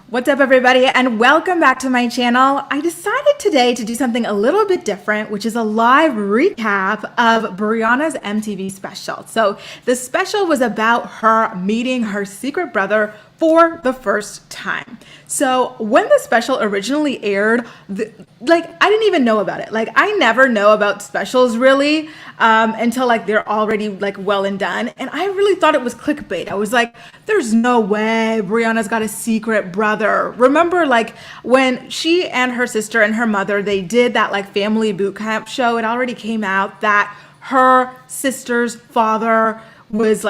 What's up, everybody, and welcome back to my channel. I decided today to do something a little bit different, which is a live recap of Briana's MTV special. So the special was about her meeting her secret brother for the first time. So when the special originally aired, I didn't even know about it. I never know about specials really until they're already well and done. And I really thought it was clickbait. I was like, there's no way Briana's got a secret brother. Remember when she and her sister and her mother, they did that family boot camp show. It already came out that her sister's father was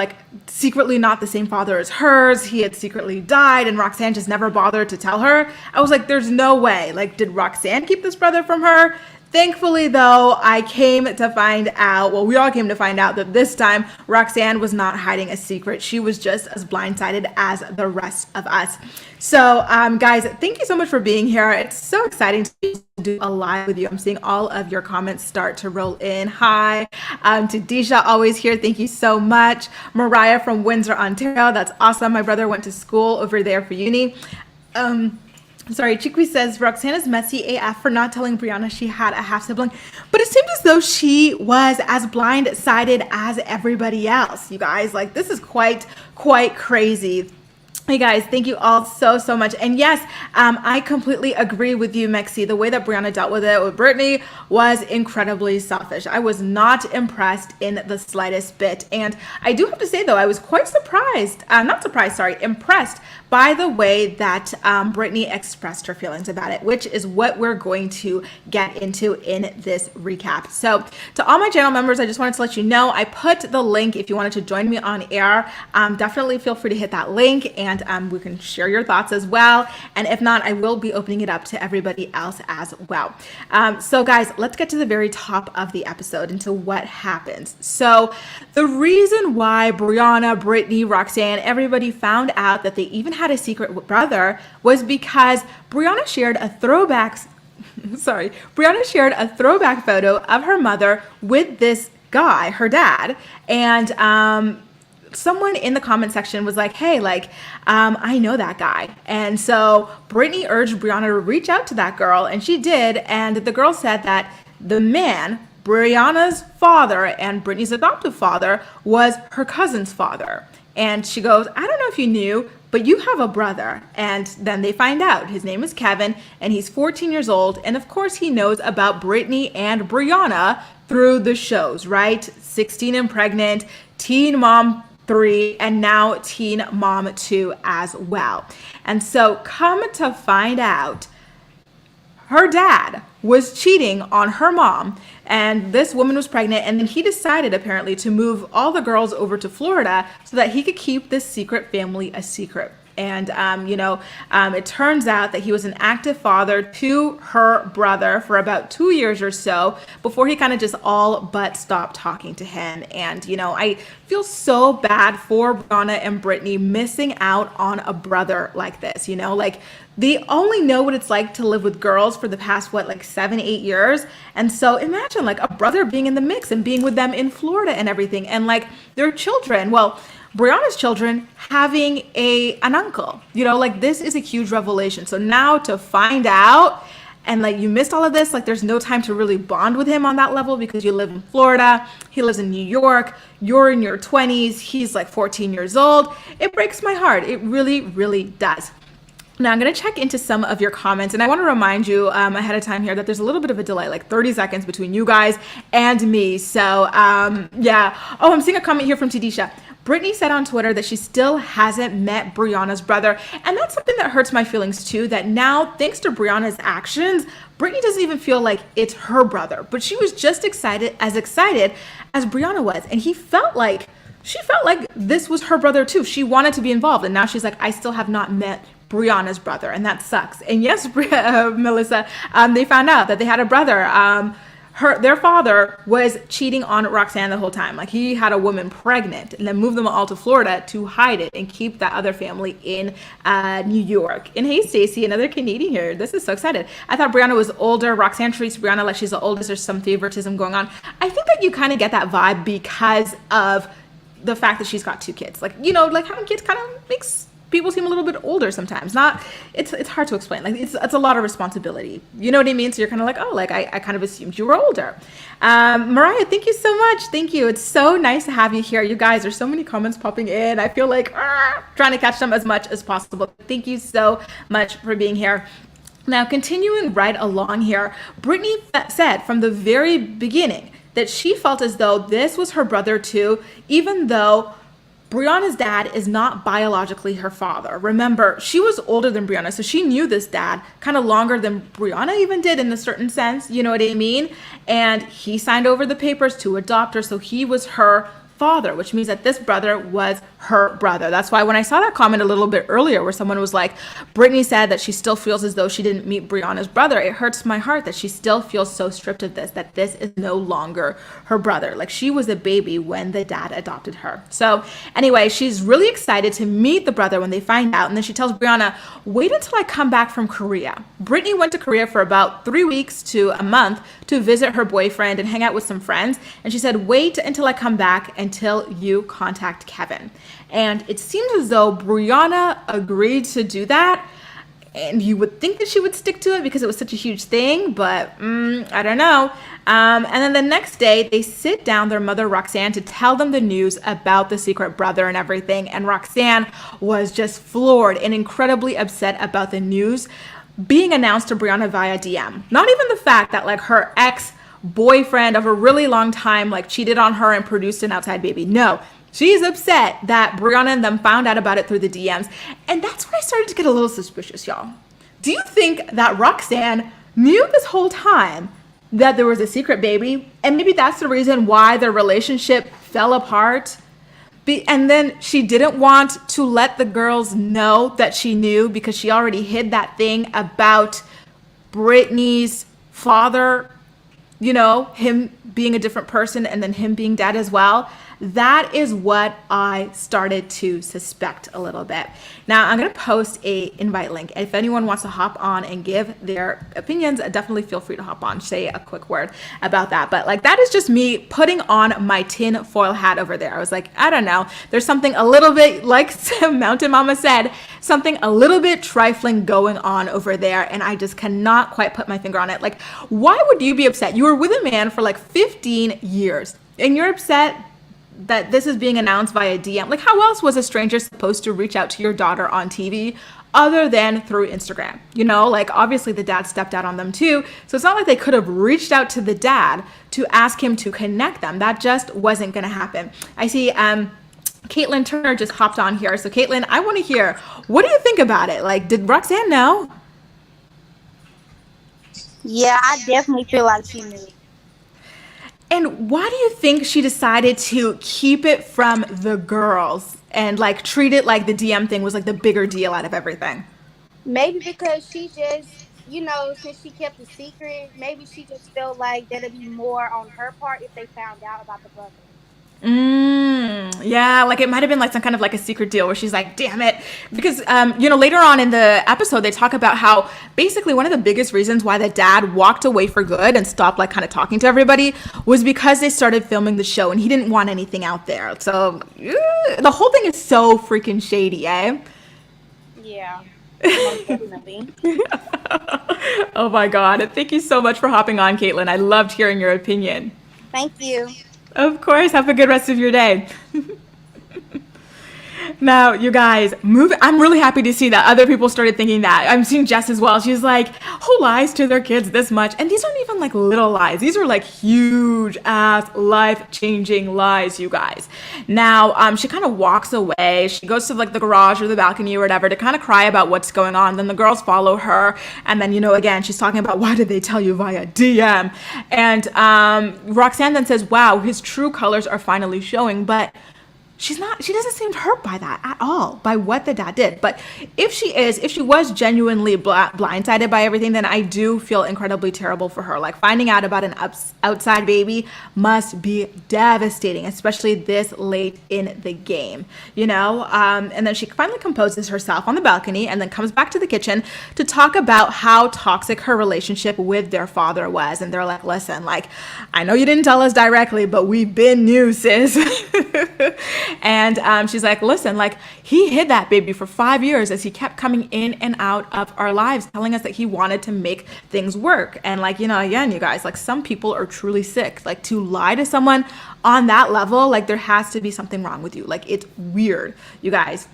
secretly not the same father as hers. He had secretly died and Roxanne just never bothered to tell her. I was like, there's no way. Did Roxanne keep this brother from her? Thankfully, though, I came to find out, well, we all came to find out that this time Roxanne was not hiding a secret. She was just as blindsided as the rest of us. So, guys, thank you so much for being here. It's so exciting to do a live with you. I'm seeing all of your comments start to roll in. Hi, to Disha, always here. Thank you so much. Mariah from Windsor, Ontario. That's awesome. My brother went to school over there for uni. Sorry, Chiqui says, Roxanne is messy AF for not telling Briana she had a half-sibling. But it seemed as though she was as blindsided as everybody else, you guys. This is quite crazy. Hey guys, thank you all so much. And yes, I completely agree with you, Mexi. The way that Briana dealt with it with Brittany was incredibly selfish. I was not impressed in the slightest bit. And I do have to say, though, I was quite impressed by the way that Brittany expressed her feelings about it, which is what we're going to get into in this recap. So to all my channel members, I just wanted to let you know, I put the link if you wanted to join me on air. Definitely feel free to hit that link and we can share your thoughts as well. And if not, I will be opening it up to everybody else as well. So guys, let's get to the very top of the episode into what happens. So the reason why Briana, Brittany, Roxanne, everybody found out that they even had a secret brother was because Briana shared a throwback photo of her mother with this guy, her dad, and someone in the comment section was like, hey, I know that guy. And so Brittany urged Briana to reach out to that girl, and she did. And the girl said that the man, Briana's father and Brittany's adoptive father, was her cousin's father. And she goes, I don't know if you knew, but you have a brother. And then they find out his name is Kevin and he's 14 years old. And of course he knows about Brittany and Briana through the shows, right? 16 and pregnant, teen mom 3, and now teen mom 2 as well. And so come to find out, her dad was cheating on her mom, and this woman was pregnant, and then he decided apparently to move all the girls over to Florida so that he could keep this secret family a secret. And, it turns out that he was an active father to her brother for about 2 years or so before he kind of just all but stopped talking to him. And, I feel so bad for Briana and Brittany missing out on a brother like this, they only know what it's like to live with girls for the past, 7-8 years. And so imagine a brother being in the mix and being with them in Florida and everything. And their children, Briana's children having an uncle, this is a huge revelation. So now to find out and you missed all of this, there's no time to really bond with him on that level because you live in Florida, he lives in New York, you're in your 20s, he's 14 years old. It breaks my heart. It really, really does. Now I'm going to check into some of your comments, and I want to remind you ahead of time here that there's a little bit of a delay, 30 seconds between you guys and me. So yeah. Oh, I'm seeing a comment here from Tidisha. Brittany said on Twitter that she still hasn't met Briana's brother. And that's something that hurts my feelings too, that now, thanks to Briana's actions, Brittany doesn't even feel like it's her brother. But she was just excited as Briana was. And she felt like this was her brother too. She wanted to be involved. And now she's like, I still have not met Briana's brother. And that sucks. And yes, Melissa, they found out that they had a brother. Their father was cheating on Roxanne the whole time. He had a woman pregnant and then moved them all to Florida to hide it and keep that other family in New York. And hey, Stacey, another Canadian here. This is so excited. I thought Briana was older. Roxanne treats Briana like she's the oldest. There's some favoritism going on. I think that you kind of get that vibe because of the fact that she's got 2 kids. Having kids kind of makes people seem a little bit older sometimes. Not, it's hard to explain. Like, it's a lot of responsibility. You know what I mean? So you're kind of like, oh, like I kind of assumed you were older. Mariah, thank you so much. Thank you. It's so nice to have you here. You guys, there's so many comments popping in. I feel like trying to catch them as much as possible. Thank you so much for being here. Now, continuing right along here, Brittany said from the very beginning that she felt as though this was her brother too, even though Brianna's dad is not biologically her father. Remember, she was older than Brianna, so she knew this dad kind of longer than Brianna even did in a certain sense, you know what I mean? And he signed over the papers to adopt her, so he was her father, which means that this brother was her brother. That's why when I saw that comment a little bit earlier where someone was like, Brittany said that she still feels as though she didn't meet Brianna's brother, it hurts my heart that she still feels so stripped of this, that this is no longer her brother. Like, she was a baby when the dad adopted her. So anyway, she's really excited to meet the brother when they find out. And then she tells Brianna, wait until I come back from Korea. Brittany went to Korea for about 3 weeks to a month to visit her boyfriend and hang out with some friends. And she said, wait until I come back until you contact Kevin. And it seems as though Brianna agreed to do that. And you would think that she would stick to it because it was such a huge thing, but I don't know. And then the next day, they sit down their mother, Roxanne, to tell them the news about the secret brother and everything. And Roxanne was just floored and incredibly upset about the news being announced to Brianna via DM. Not even the fact that, like, her ex-boyfriend of a really long time, like, cheated on her and produced an outside baby. No. She's upset that Brianna and them found out about it through the DMs. And that's when I started to get a little suspicious, y'all. Do you think that Roxanne knew this whole time that there was a secret baby? And maybe that's the reason why their relationship fell apart? And then she didn't want to let the girls know that she knew because she already hid that thing about Brittany's father, you know, him being a different person and then him being dead as well. That is what I started to suspect a little bit. Now, I'm going to post a invite link. If anyone wants to hop on and give their opinions, definitely feel free to hop on, say a quick word about that. But like, that is just me putting on my tin foil hat over there. I was like, I don't know. There's something a little bit, like Mountain Mama said, something a little bit trifling going on over there. And I just cannot quite put my finger on it. Like, why would you be upset? You were with a man for like 15 years and you're upset that this is being announced via DM. Like, how else was a stranger supposed to reach out to your daughter on TV other than through Instagram? You know, like, obviously the dad stepped out on them too. So it's not like they could have reached out to the dad to ask him to connect them. That just wasn't going to happen. I see Caitlin Turner just hopped on here. So Caitlin, I want to hear, what do you think about it? Like, did Roxanne know? Yeah, I definitely feel like she knew. And why do you think she decided to keep it from the girls and like treat it like the DM thing was like the bigger deal out of everything? Maybe because she just, you know, since she kept the secret, maybe she just felt like that'd be more on her part if they found out about the brother. Yeah, like it might have been like some kind of like a secret deal where she's like, damn it. Because, you know, later on in the episode, they talk about how basically one of the biggest reasons why the dad walked away for good and stopped like kind of talking to everybody was because they started filming the show and he didn't want anything out there. So the whole thing is so freaking shady, eh? Yeah. Definitely. Oh my God. Thank you so much for hopping on, Caitlin. I loved hearing your opinion. Thank you. Of course. Have a good rest of your day. Now, you guys, I'm really happy to see that other people started thinking that. I'm seeing Jess as well. She's like, who lies to their kids this much? And these aren't even like little lies. These are like huge ass life-changing lies, you guys. Now, she kind of walks away. She goes to like the garage or the balcony or whatever to kind of cry about what's going on. Then the girls follow her. And then, you know, again, she's talking about why did they tell you via DM? And Roxanne then says, wow, his true colors are finally showing. But she doesn't seem hurt by that at all, by what the dad did. But if she was genuinely blindsided by everything, then I do feel incredibly terrible for her. Like, finding out about an outside baby must be devastating, especially this late in the game, you know? And then she finally composes herself on the balcony and then comes back to the kitchen to talk about how toxic her relationship with their father was. And they're like, listen, like, I know you didn't tell us directly, but we've been new, sis. And she's like, listen, like he hid that baby for 5 years as he kept coming in and out of our lives, telling us that he wanted to make things work. And like, again, you guys, like some people are truly sick. Like to lie to someone on that level, like there has to be something wrong with you. Like it's weird, you guys.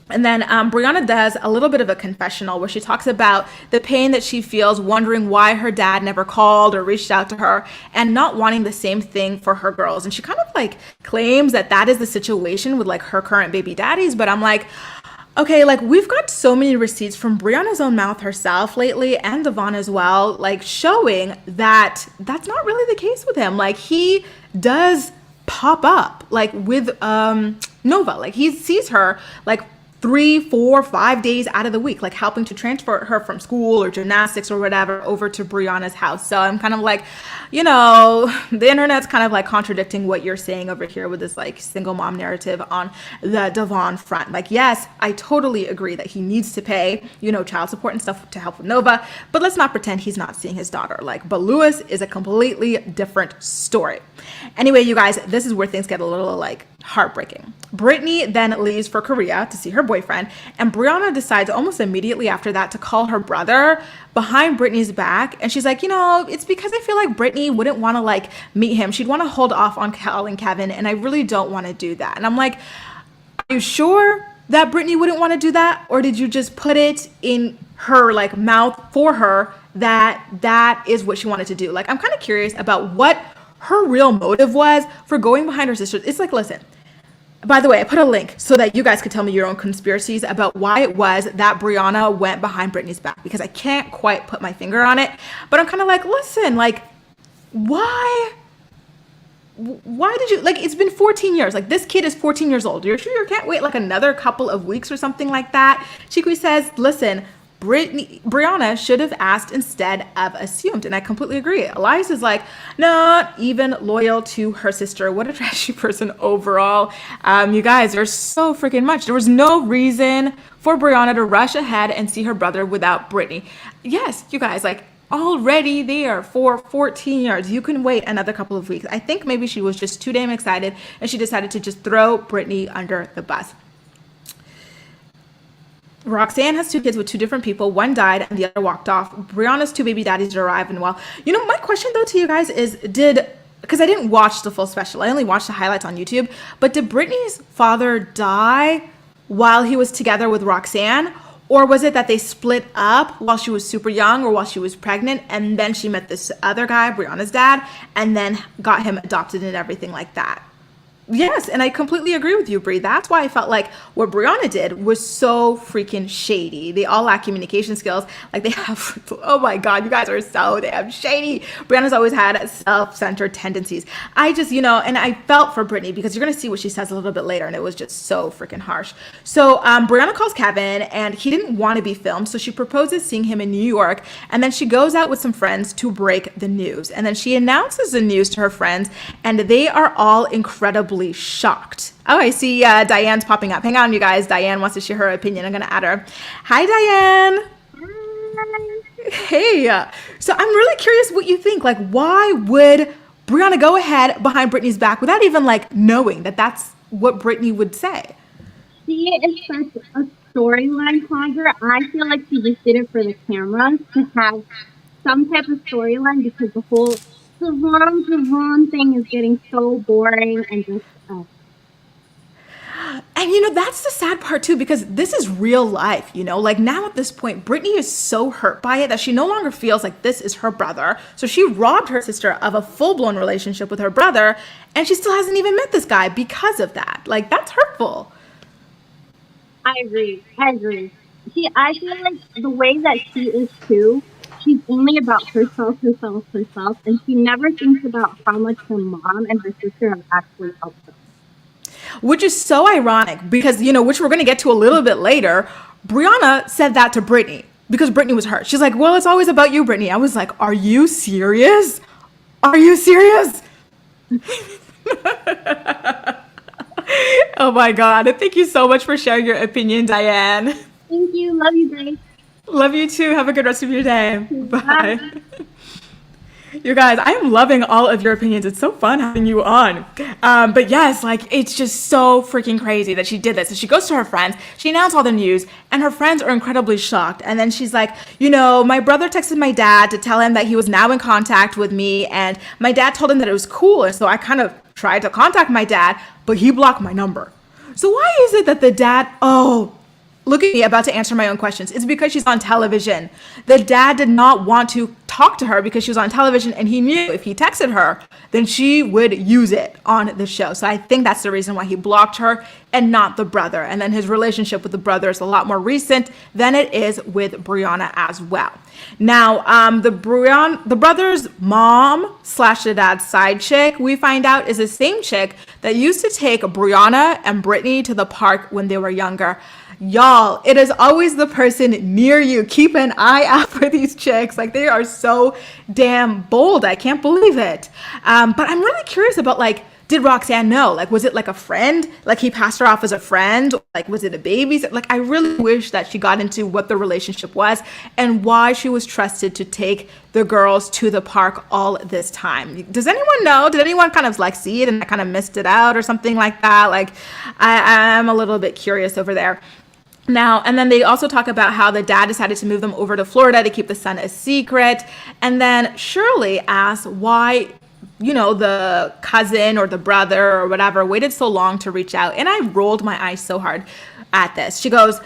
And then Brianna does a little bit of a confessional where she talks about the pain that she feels, wondering why her dad never called or reached out to her, and not wanting the same thing for her girls. And she kind of like claims that that is the situation with like her current baby daddies. But I'm like, okay, like we've got so many receipts from Brianna's own mouth herself lately, and Devon as well, like showing that that's not really the case with him. Like he does pop up like with Nova. Like he sees her like 3, 4, 5 days out of the week, like helping to transfer her from school or gymnastics or whatever over to Brianna's house. So I'm kind of like, the internet's kind of like contradicting what you're saying over here with this like single mom narrative on the Devon front. Like, yes, I totally agree that he needs to pay, child support and stuff to help with Nova, but let's not pretend he's not seeing his daughter. But Lewis is a completely different story. Anyway, you guys, this is where things get a little like heartbreaking. Brittany then leaves for Korea to see her boyfriend, and Brianna decides almost immediately after that to call her brother behind Brittany's back. And she's like, it's because I feel like Brittany wouldn't want to like meet him. She'd want to hold off on calling Kevin, and I really don't want to do that. And I'm like, are you sure that Brittany wouldn't want to do that? Or did you just put it in her like mouth for her that is what she wanted to do? Like, I'm kind of curious about what her real motive was for going behind her sister. It's like, listen, by the way, I put a link so that you guys could tell me your own conspiracies about why it was that Brianna went behind Brittany's back, because I can't quite put my finger on it. But I'm kind of like, listen, like, why did you, like, it's been 14 years. Like, this kid is 14 years old. You're sure you can't wait like another couple of weeks or something like that? Chikwi says, listen, Brianna should have asked instead of assumed. And I completely agree. Elias is like, not even loyal to her sister. What a trashy person overall. You guys, there's so freaking much. There was no reason for Brianna to rush ahead and see her brother without Brittany. Yes, you guys, like, already there for 14 years. You can wait another couple of weeks. I think maybe she was just too damn excited and she decided to just throw Brittany under the bus. Roxanne has 2 kids with 2 different people. One died and the other walked off. Brianna's 2 baby daddies arrived, and well, my question though to you guys is, because I didn't watch the full special, I only watched the highlights on YouTube, but did Brittany's father die while he was together with Roxanne? Or was it that they split up while she was super young or while she was pregnant, and then she met this other guy, Brianna's dad, and then got him adopted and everything like that? Yes, and I completely agree with you, Brie. That's why I felt like what Brianna did was so freaking shady. They all lack communication skills. Like they have, oh my God, you guys are so damn shady. Brianna's always had self-centered tendencies. I just, and I felt for Brittany because you're going to see what she says a little bit later, and it was just so freaking harsh. So Brianna calls Kevin, and he didn't want to be filmed, so she proposes seeing him in New York, and then she goes out with some friends to break the news. And then she announces the news to her friends, and they are all incredibly shocked. Oh, I see Diane's popping up. Hang on, you guys. Diane wants to share her opinion. I'm going to add her. Hi, Diane. Hi. Hey. So I'm really curious what you think. Like, why would Brianna go ahead behind Brittany's back without even like knowing that that's what Brittany would say? See, it's such a storyline clogger. I feel like she just did it for the cameras to have some type of storyline, because the whole Devon thing is getting so boring and just And that's the sad part too, because this is real life, like now at this point, Brittany is so hurt by it that she no longer feels like this is her brother. So she robbed her sister of a full-blown relationship with her brother, and she still hasn't even met this guy because of that. Like, that's hurtful. I agree. See, I feel like the way that she is too, she's only about herself, and she never thinks about how much her mom and her sister have actually helped her. Which is so ironic because, which we're going to get to a little bit later, Brianna said that to Brittany because Brittany was hurt. She's like, well, it's always about you, Brittany. I was like, are you serious? Are you serious? Oh my God. Thank you so much for sharing your opinion, Diane. Thank you. Love you, guys. Love you too. Have a good rest of your day. Bye. You guys, I am loving all of your opinions. It's so fun having you on. But yes, like, it's just so freaking crazy that she did this. So she goes to her friends, she announced all the news, and her friends are incredibly shocked. And then she's like, you know, my brother texted my dad to tell him that he was now in contact with me, and my dad told him that it was cool. And so I kind of tried to contact my dad, but he blocked my number. So why is it that the dad, look at me about to answer my own questions. It's because she's on television. The dad did not want to talk to her because she was on television, and he knew if he texted her, then she would use it on the show. So I think that's the reason why he blocked her and not the brother. And then his relationship with the brother is a lot more recent than it is with Brianna as well. Now, the brother's mom / the dad's side chick, we find out, is the same chick that used to take Brianna and Brittany to the park when they were younger. Y'all, it is always the person near you. Keep an eye out for these chicks. Like, they are so damn bold. I can't believe it. But I'm really curious about, like, did Roxanne know? Like, was it like a friend? Like, he passed her off as a friend? Like, was it a babysitter? Like, I really wish that she got into what the relationship was and why she was trusted to take the girls to the park all this time. Does anyone know? Did anyone kind of, like, see it and kind of missed it out or something like that? Like, I'm a little bit curious over there. Now, and then they also talk about how the dad decided to move them over to Florida to keep the son a secret. And then Shirley asks why, you know, the cousin or the brother or whatever waited so long to reach out. And I rolled my eyes so hard at this. She goes,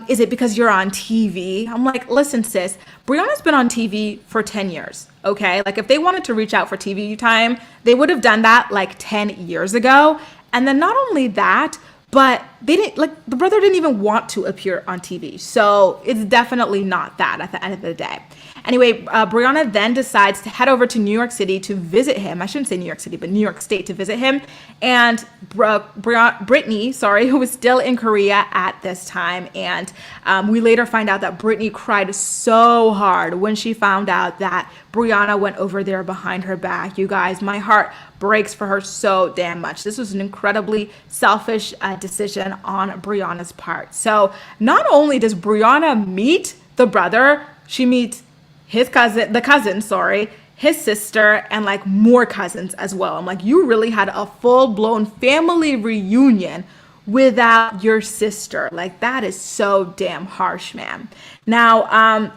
is it because you're on TV? I'm like, listen, sis, Brianna's been on TV for 10 years. Okay. Like, if they wanted to reach out for TV time, they would have done that like 10 years ago. And then not only that, but they didn't, like, the brother didn't even want to appear on TV. So it's definitely not that at the end of the day. Anyway, Brianna then decides to head over to New York City to visit him. I shouldn't say New York City, but New York State to visit him. And Brittany, who was still in Korea at this time. And we later find out that Brittany cried so hard when she found out that Brianna went over there behind her back. You guys, my heart breaks for her so damn much. This was an incredibly selfish decision on Brianna's part. So not only does Brianna meet the brother, she meets his cousin, his sister, and like more cousins as well. I'm like, you really had a full-blown family reunion without your sister. Like, that is so damn harsh, man. Now,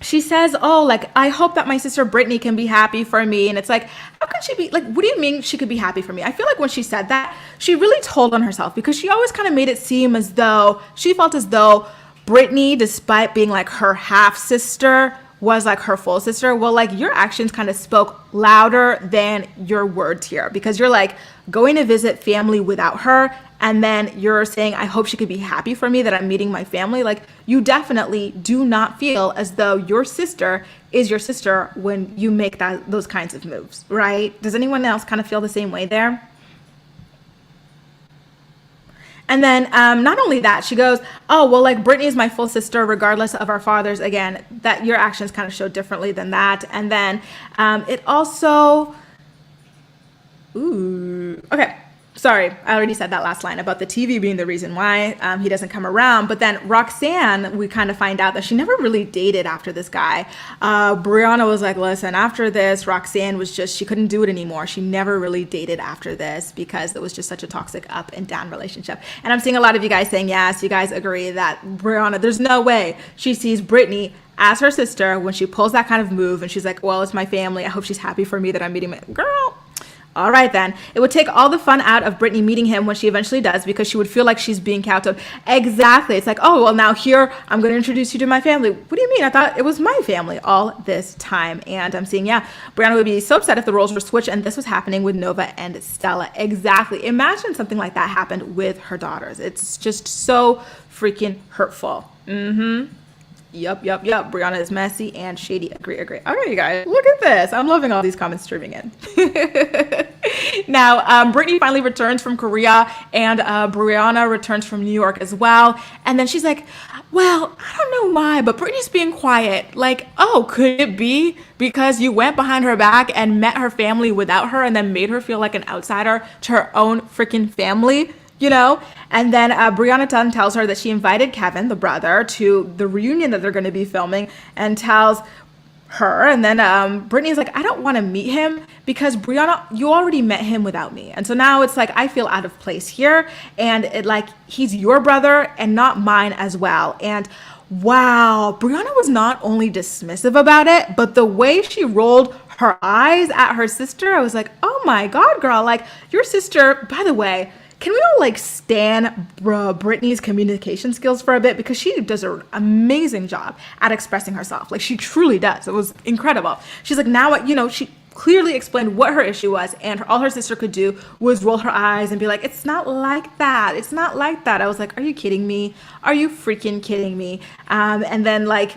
she says, oh, like, I hope that my sister Brittany can be happy for me. And it's like, how can she be, like, what do you mean she could be happy for me? I feel like when she said that, she really told on herself, because she always kind of made it seem as though she felt as though Brittany, despite being like her half sister, was like her full sister. Well, like, your actions kind of spoke louder than your words here, because you're like going to visit family without her, and then you're saying, I hope she could be happy for me that I'm meeting my family. Like, you definitely do not feel as though your sister is your sister when you make those kinds of moves, right? Does anyone else kind of feel the same way there? And then not only that, she goes, oh, well, like, Brittany is my full sister regardless of our fathers. Again, that your actions kind of show differently than that. And then it also, okay. Sorry, I already said that last line about the TV being the reason why he doesn't come around. But then Roxanne, we kind of find out that she never really dated after this guy. Brianna was like, listen, after this, Roxanne was just, she couldn't do it anymore. She never really dated after this because it was just such a toxic up and down relationship. And I'm seeing a lot of you guys saying, yes, you guys agree that Brianna, there's no way she sees Brittany as her sister when she pulls that kind of move. And she's like, well, it's my family. I hope she's happy for me that I'm meeting my girl. All right, then. It would take all the fun out of Brittany meeting him when she eventually does, because she would feel like she's being kowtowed. Exactly. It's like, oh, well, now here, I'm going to introduce you to my family. What do you mean? I thought it was my family all this time. And I'm seeing, yeah, Brianna would be so upset if the roles were switched, and this was happening with Nova and Stella. Exactly. Imagine something like that happened with her daughters. It's just so freaking hurtful. Yup. Brianna is messy and shady. Agree. Okay, you guys, look at this. I'm loving all these comments streaming in. Now, Brittany finally returns from Korea, and Brianna returns from New York as well. And then she's like, well, I don't know why, but Brittany's being quiet. Like, oh, could it be because you went behind her back and met her family without her and then made her feel like an outsider to her own freaking family? You know? And then Brianna Dunn tells her that she invited Kevin, the brother, to the reunion that they're going to be filming, and tells her. And then Brittany's like, I don't want to meet him because Brianna, you already met him without me. And so now it's like, I feel out of place here. And it like, he's your brother and not mine as well. And wow, Brianna was not only dismissive about it, but the way she rolled her eyes at her sister, I was like, oh my God, girl, like your sister, by the way, can we all like stan Brittany's communication skills for a bit? Because she does an amazing job at expressing herself. Like she truly does. It was incredible. She's like, now, you know, she clearly explained what her issue was, and all her sister could do was roll her eyes and be like, it's not like that. It's not like that. I was like, are you kidding me? Are you freaking kidding me? And then like,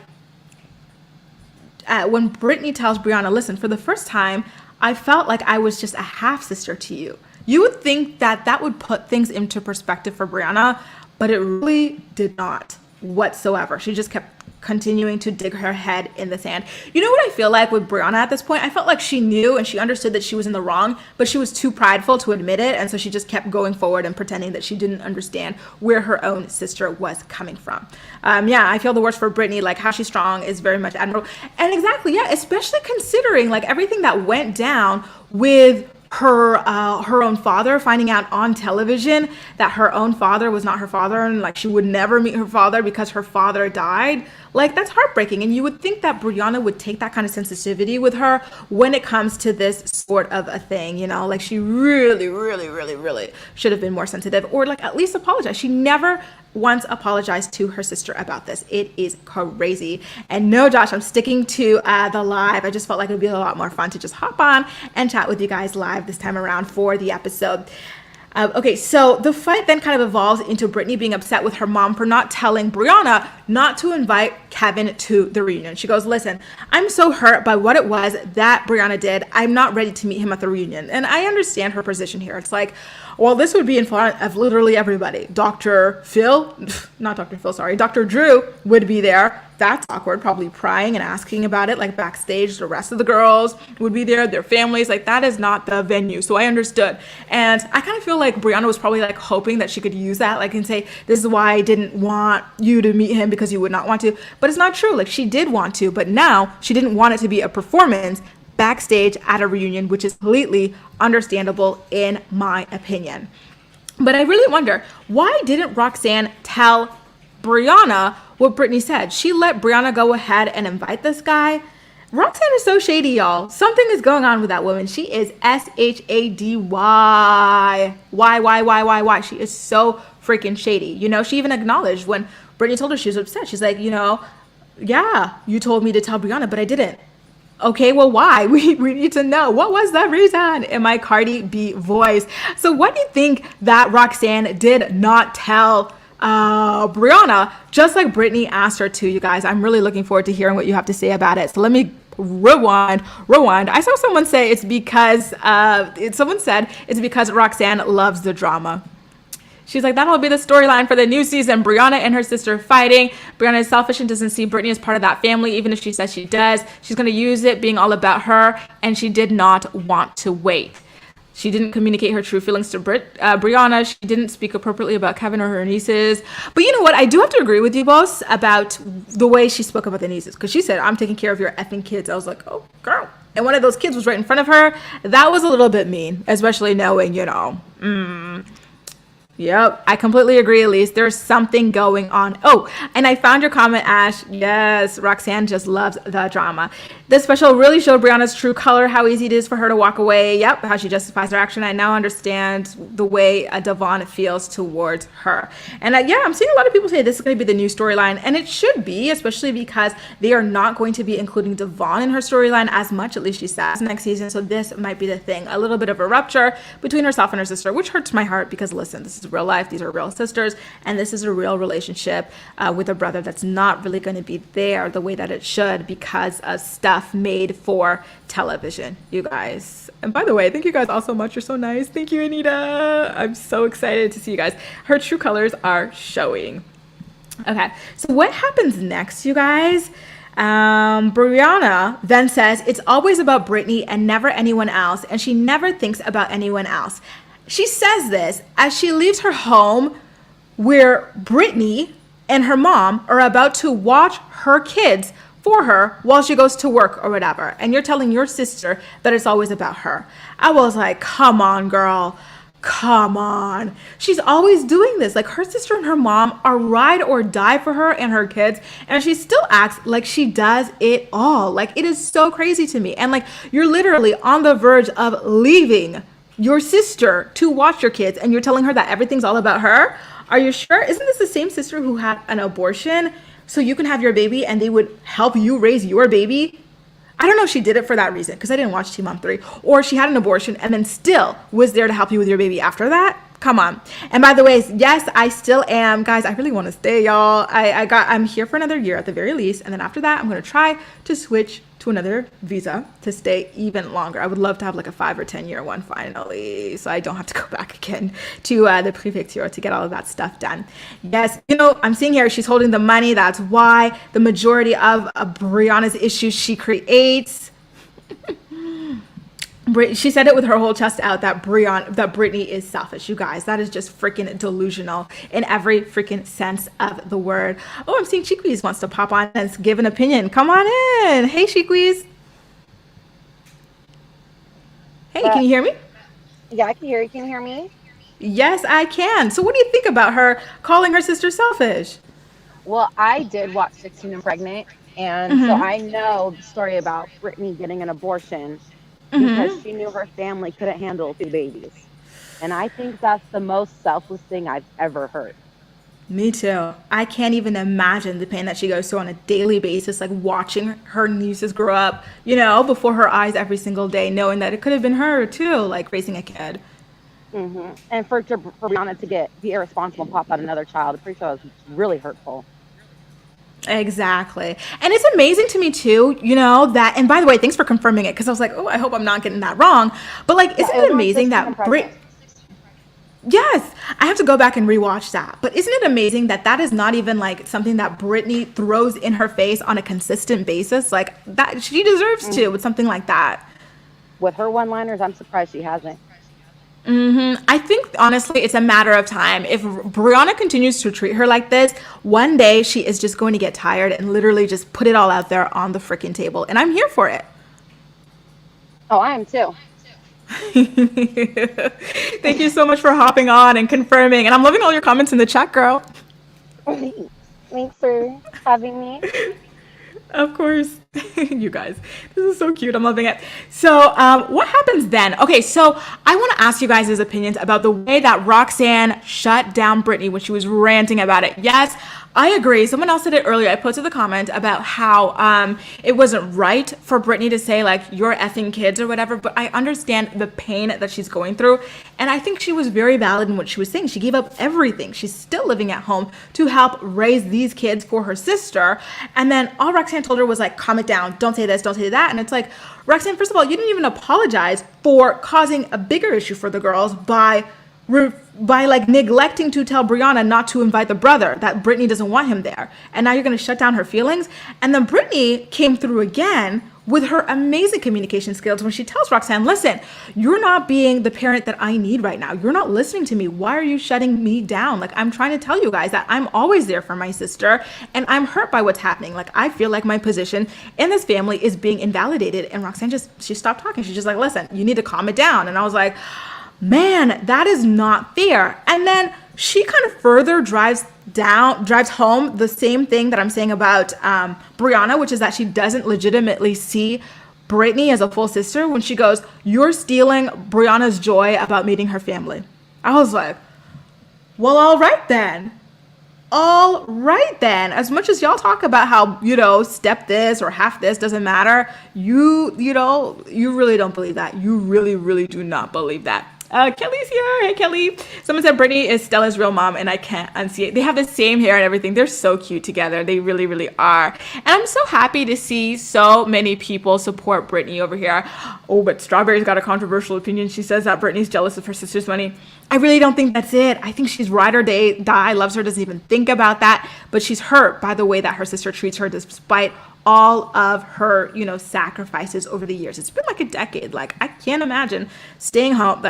when Brittany tells Brianna, listen, for the first time, I felt like I was just a half sister to you. You would think that that would put things into perspective for Brianna, but it really did not whatsoever. She just kept continuing to dig her head in the sand. You know what I feel like with Brianna at this point? I felt like she knew and she understood that she was in the wrong, but she was too prideful to admit it. And so she just kept going forward and pretending that she didn't understand where her own sister was coming from. Yeah, I feel the worst for Brittany, like how she's strong is very much admirable. And exactly, yeah, especially considering like everything that went down with her own father, finding out on television that her own father was not her father and like she would never meet her father because her father died. Like that's heartbreaking. And you would think that Brianna would take that kind of sensitivity with her when it comes to this sort of a thing, you know, like she really, really, really, really should have been more sensitive or like at least apologize. She never once apologized to her sister about this. It is crazy. And no, Josh, I'm sticking to the live. I just felt like it would be a lot more fun to just hop on and chat with you guys live this time around for the episode. Okay, so the fight then kind of evolves into Brittany being upset with her mom for not telling Brianna not to invite Kevin to the reunion. She goes, listen, I'm so hurt by what it was that Brianna did. I'm not ready to meet him at the reunion. And I understand her position here. It's like, well, this would be in front of literally everybody. Dr. Drew would be there. That's awkward, probably prying and asking about it like backstage. The rest of the girls would be there, their families, like that is not the venue. So I understood. And I kind of feel like Brianna was probably like hoping that she could use that, like and say, this is why I didn't want you to meet him because you would not want to. But it's not true. Like she did want to, but now she didn't want it to be a performance backstage at a reunion, which is completely understandable in my opinion. But I really wonder, why didn't Roxanne tell Brianna what Brittany said? She let Brianna go ahead and invite this guy. Roxanne is so shady, y'all. Something is going on with that woman. She is shady. Why? She is so freaking shady. You know, she even acknowledged when Brittany told her she was upset. She's like, you know, yeah, you told me to tell Brianna, but I didn't. Okay, well, why? We need to know. What was the reason in my Cardi B voice? So what do you think that Roxanne did not tell Brianna, just like Brittany asked her to, you guys? I'm really looking forward to hearing what you have to say about it. So let me rewind. I saw someone say it's because, someone said it's because Roxanne loves the drama. She's like, that'll be the storyline for the new season. Brianna and her sister fighting. Brianna is selfish and doesn't see Brittany as part of that family, even if she says she does. She's going to use it being all about her, and she did not want to wait. She didn't communicate her true feelings to Brianna. She didn't speak appropriately about Kevin or her nieces. But you know what? I do have to agree with you both about the way she spoke about the nieces. Because she said, I'm taking care of your effing kids. I was like, oh, girl. And one of those kids was right in front of her. That was a little bit mean, especially knowing, you know, Yep, I completely agree, Elise. There's something going on. Oh, and I found your comment, Ash. Yes, Roxanne just loves the drama. This special really showed Brianna's true color, how easy it is for her to walk away. Yep, how she justifies her action. I now understand the way Devon feels towards her. And yeah, I'm seeing a lot of people say this is going to be the new storyline, and it should be, especially because they are not going to be including Devon in her storyline as much, at least she says, next season. So this might be the thing, a little bit of a rupture between herself and her sister, which hurts my heart because, listen, this is real life. These are real sisters, and this is a real relationship with a brother that's not really going to be there the way that it should because of stuff made for television, you guys. And by the way, thank you guys all so much. You're so nice. Thank you, Anita. I'm so excited to see you guys. Her true colors are showing. Okay, so what happens next, you guys? Brianna then says it's always about Brittany and never anyone else, and she never thinks about anyone else. She says this as she leaves her home where Brittany and her mom are about to watch her kids for her while she goes to work or whatever. And you're telling your sister that it's always about her. I was like, come on, girl. Come on. She's always doing this. Like, her sister and her mom are ride or die for her and her kids. And she still acts like she does it all. Like, it is so crazy to me. And like, you're literally on the verge of leaving your sister to watch your kids. And you're telling her that everything's all about her. Are you sure? Isn't this the same sister who had an abortion so you can have your baby and they would help you raise your baby? I don't know if she did it for that reason, because I didn't watch Teen Mom 3, or she had an abortion and then still was there to help you with your baby after that. Come on. And by the way, yes, I still am. Guys, I really want to stay, y'all. I'm here for another year at the very least. And then after that, I'm going to try to switch to another visa to stay even longer. I would love to have like a 5 or 10 year one finally, so I don't have to go back again to the prefecture to get all of that stuff done. Yes, you know, I'm seeing here she's holding the money. That's why the majority of Brianna's issues she creates. She said it with her whole chest out that Brittany is selfish. You guys, that is just freaking delusional in every freaking sense of the word. Oh, I'm seeing Chiquise wants to pop on and give an opinion. Come on in. Hey, Chiquise. Hey, can you hear me? Yeah, I can hear you. Can you hear me? Yes, I can. So what do you think about her calling her sister selfish? Well, I did watch 16 and Pregnant, and so I know the story about Brittany getting an abortion because she knew her family couldn't handle 2 babies. And I think that's the most selfless thing I've ever heard. Me too. I can't even imagine the pain that she goes through on a daily basis, like watching her nieces grow up, you know, before her eyes every single day, knowing that it could have been her too, like raising a kid. And for Brianna to be irresponsible and pop out another child, I'm pretty sure it was really hurtful. Exactly. And it's amazing to me too, you know, that, and by the way, thanks for confirming it, because I was like, oh, I hope I'm not getting that wrong. But like, isn't it amazing that Yes, I have to go back and rewatch that. But isn't it amazing that that is not even like something that Brittany throws in her face on a consistent basis? Like, that she deserves to with something like that. With her one-liners, I'm surprised she hasn't. I think honestly it's a matter of time. If Brianna continues to treat her like this, one day she is just going to get tired and literally just put it all out there on the freaking table. And I'm here for it. Oh, I am too. Thank you so much for hopping on and confirming. And I'm loving all your comments in the chat, girl. Thanks for having me. Of course. You guys, this is so cute. I'm loving it. So what happens then? Okay, so I want to ask you guys' opinions about the way that Roxanne shut down Brittany when she was ranting about it. Yes, I agree. Someone else said it earlier. I posted the comment about how it wasn't right for Brittany to say like, you're effing kids or whatever, but I understand the pain that she's going through. And I think she was very valid in what she was saying. She gave up everything. She's still living at home to help raise these kids for her sister. And then all Roxanne told her was like, calm it down. Don't say this, don't say that. And it's like, Roxanne, first of all, you didn't even apologize for causing a bigger issue for the girls by like neglecting to tell Brianna not to invite the brother, that Brittany doesn't want him there. And now you're going to shut down her feelings. And then Brittany came through again with her amazing communication skills when she tells Roxanne, listen, you're not being the parent that I need right now. You're not listening to me. Why are you shutting me down? Like, I'm trying to tell you guys that I'm always there for my sister and I'm hurt by what's happening. Like, I feel like my position in this family is being invalidated. And Roxanne she stopped talking. She's just like, listen, you need to calm it down. And I was like, man, that is not fair. And then she kind of further drives home the same thing that I'm saying about Brianna, which is that she doesn't legitimately see Brittany as a full sister when she goes, you're stealing Brianna's joy about meeting her family. I was like, well, all right then. All right then. As much as y'all talk about how, you know, step this or half this doesn't matter, you really don't believe that. You really, really do not believe that. Kelly's here. Hey, Kelly. Someone said Brittany is Stella's real mom, and I can't unsee it. They have the same hair and everything. They're so cute together. They really, really are. And I'm so happy to see so many people support Brittany over here. Oh, but Strawberry's got a controversial opinion. She says that Brittany's jealous of her sister's money. I really don't think that's it. I think she's ride or die, loves her, doesn't even think about that. But she's hurt by the way that her sister treats her despite all of her, you know, sacrifices over the years. It's been like a decade. Like, I can't imagine staying home.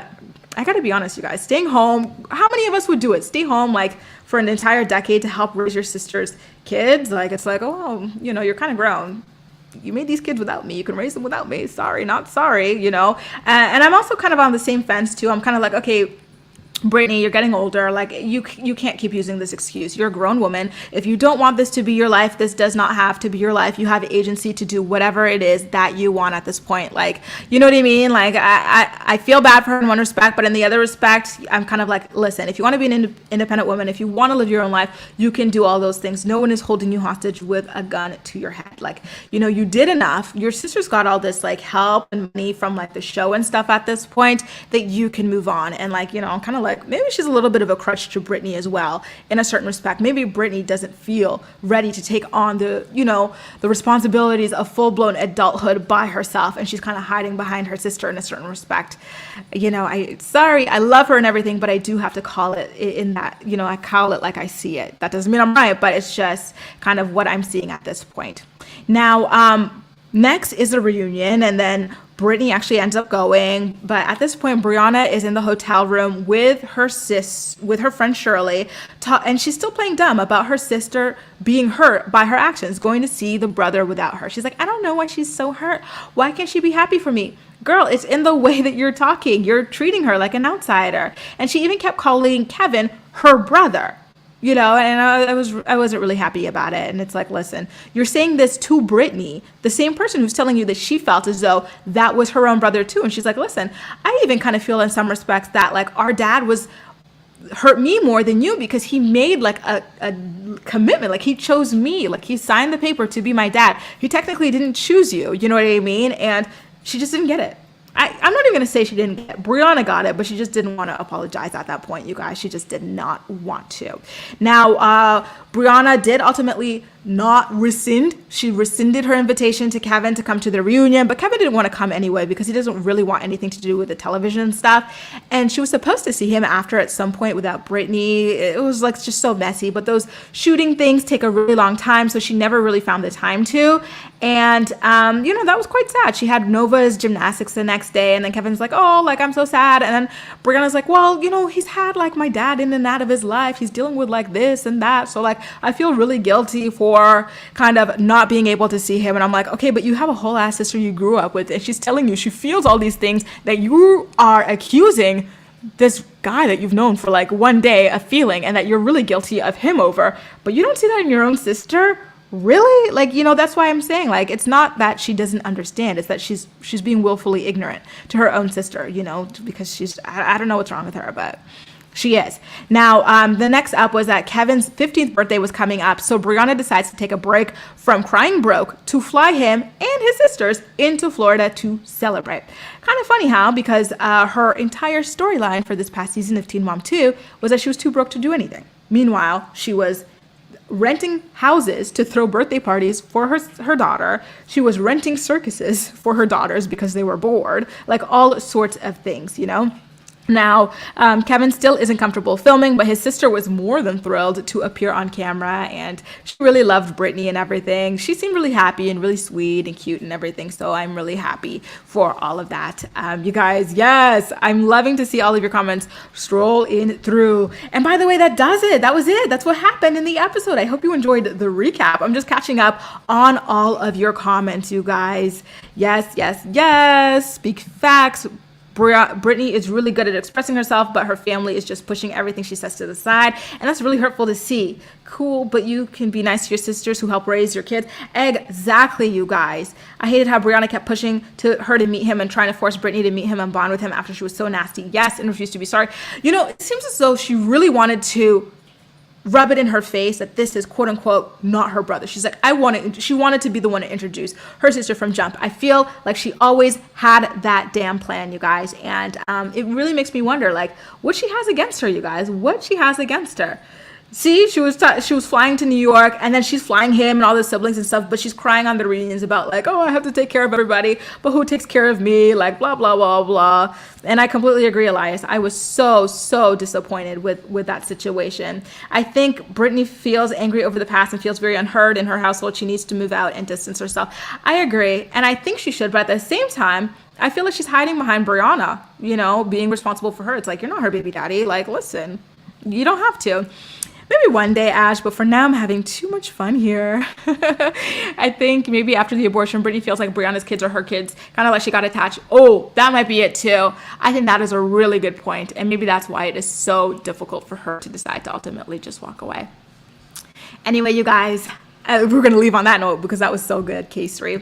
I gotta be honest, you guys, staying home, how many of us would do it? Stay home like for an entire decade to help raise your sister's kids? Like, it's like, oh, you're kind of grown. You made these kids without me. You can raise them without me. Sorry, not sorry. And I'm also kind of on the same fence too. I'm kind of like, okay, Brittany, you're getting older. Like you can't keep using this excuse. You're a grown woman. If you don't want this to be your life, this does not have to be your life. You have agency to do whatever it is that you want at this point. Like, you know what I mean? Like I feel bad for her in one respect, but in the other respect, I'm kind of like, listen, if you want to be an independent woman, if you want to live your own life, you can do all those things. No one is holding you hostage with a gun to your head. Like, you did enough. Your sister's got all this like help and money from like the show and stuff at this point that you can move on. And like, I'm kind of like, maybe she's a little bit of a crutch to Brittany as well, in a certain respect. Maybe Brittany doesn't feel ready to take on the responsibilities of full-blown adulthood by herself, and she's kind of hiding behind her sister in a certain respect. I love her and everything, but I do have to call it in that, I call it like I see it. That doesn't mean I'm right, but it's just kind of what I'm seeing at this point. Now, next is a reunion, and then Brittany actually ends up going, but at this point, Brianna is in the hotel room with her friend Shirley, and she's still playing dumb about her sister being hurt by her actions, going to see the brother without her. She's like, I don't know why she's so hurt. Why can't she be happy for me? Girl, it's in the way that you're talking. You're treating her like an outsider. And she even kept calling Kevin her brother. And I wasn't really happy about it. And it's like, listen, you're saying this to Brittany, the same person who's telling you that she felt as though that was her own brother too. And she's like, listen, I even kind of feel in some respects that like our dad was hurt me more than you because he made like a commitment. Like he chose me, like he signed the paper to be my dad. He technically didn't choose you. You know what I mean? And she just didn't get it. I'm not even going to say she didn't get it. Brianna got it, but she just didn't want to apologize at that point, you guys. She just did not want to. Now, Brianna did ultimately not rescind. She rescinded her invitation to Kevin to come to the reunion, but Kevin didn't want to come anyway because he doesn't really want anything to do with the television stuff. And she was supposed to see him after at some point without Brittany. It was like just so messy, but those shooting things take a really long time, so she never really found the time to. And, that was quite sad. She had Nova's gymnastics the next day, and then Kevin's like, oh, like, I'm so sad. And then Brianna's like, well, he's had, like, my dad in and out of his life. He's dealing with, like, this and that. So, like, I feel really guilty for kind of not being able to see him. And I'm like, okay, but you have a whole ass sister you grew up with, and she's telling you she feels all these things that you are accusing this guy that you've known for, like, one day of feeling, and that you're really guilty of him over. But you don't see that in your own sister? Really? Like, that's why I'm saying, like, it's not that she doesn't understand. It's that she's being willfully ignorant to her own sister, because I don't know what's wrong with her, but she is. Now, the next up was that Kevin's 15th birthday was coming up. So Brianna decides to take a break from crying broke to fly him and his sisters into Florida to celebrate. Kind of funny how, because her entire storyline for this past season of Teen Mom 2 was that she was too broke to do anything. Meanwhile, she was renting houses to throw birthday parties for her daughter. She was renting circuses for her daughters because they were bored, like all sorts of things, Now, Kevin still isn't comfortable filming, but his sister was more than thrilled to appear on camera, and she really loved Brittany and everything. She seemed really happy and really sweet and cute and everything, so I'm really happy for all of that. You guys, yes, I'm loving to see all of your comments stroll in through. And by the way, that does it. That was it. That's what happened in the episode. I hope you enjoyed the recap. I'm just catching up on all of your comments, you guys. Yes, yes, yes. Speak facts. Brittany is really good at expressing herself, but her family is just pushing everything she says to the side, and that's really hurtful to see. Cool, but you can be nice to your sisters who help raise your kids. Exactly, you guys. I hated how Brianna kept pushing her to meet him and trying to force Brittany to meet him and bond with him after she was so nasty. Yes, and refused to be sorry. It seems as though she really wanted to rub it in her face that this is quote unquote not her brother. She's like, she wanted to be the one to introduce her sister from jump. I feel like she always had that damn plan, you guys. And it really makes me wonder, like, what she has against her, you guys, what she has against her. See, she was flying to New York, and then she's flying him and all the siblings and stuff, but she's crying on the reunions about like, oh, I have to take care of everybody, but who takes care of me? Like blah blah blah blah. And I completely agree, Elias. I was so disappointed with that situation. I think Brittany feels angry over the past and feels very unheard in her household. She needs to move out and distance herself. I agree, and I think she should, but at the same time, I feel like she's hiding behind Brianna, you know, being responsible for her. It's like, you're not her baby daddy. Like, listen, you don't have to. Maybe one day, Ash, but for now I'm having too much fun here. I think maybe after the abortion, Brittany feels like Brianna's kids are her kids, kind of like she got attached. Oh, that might be it too. I think that is a really good point, and maybe that's why it is so difficult for her to decide to ultimately just walk away. Anyway, you guys, we're going to leave on that note because that was so good, case 3.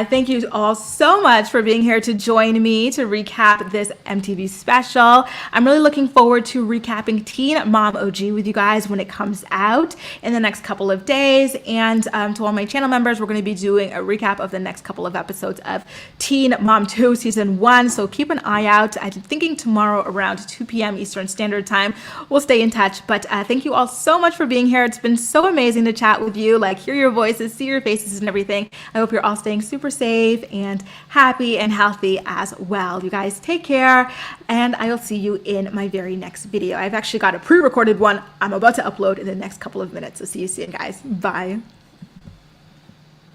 Thank you all so much for being here to join me to recap this MTV special. I'm really looking forward to recapping Teen Mom OG with you guys when it comes out in the next couple of days. And to all my channel members, we're going to be doing a recap of the next couple of episodes of Teen Mom 2 Season 1. So keep an eye out. I'm thinking tomorrow around 2 p.m. Eastern Standard Time. We'll stay in touch. But thank you all so much for being here. It's been so amazing to chat with you. Like, hear your voices, see your faces and everything. I hope you're all staying super safe and happy and healthy as well. You guys take care, and I will see you in my very next video. I've actually got a pre-recorded one I'm about to upload in the next couple of minutes. So see you soon, guys. Bye.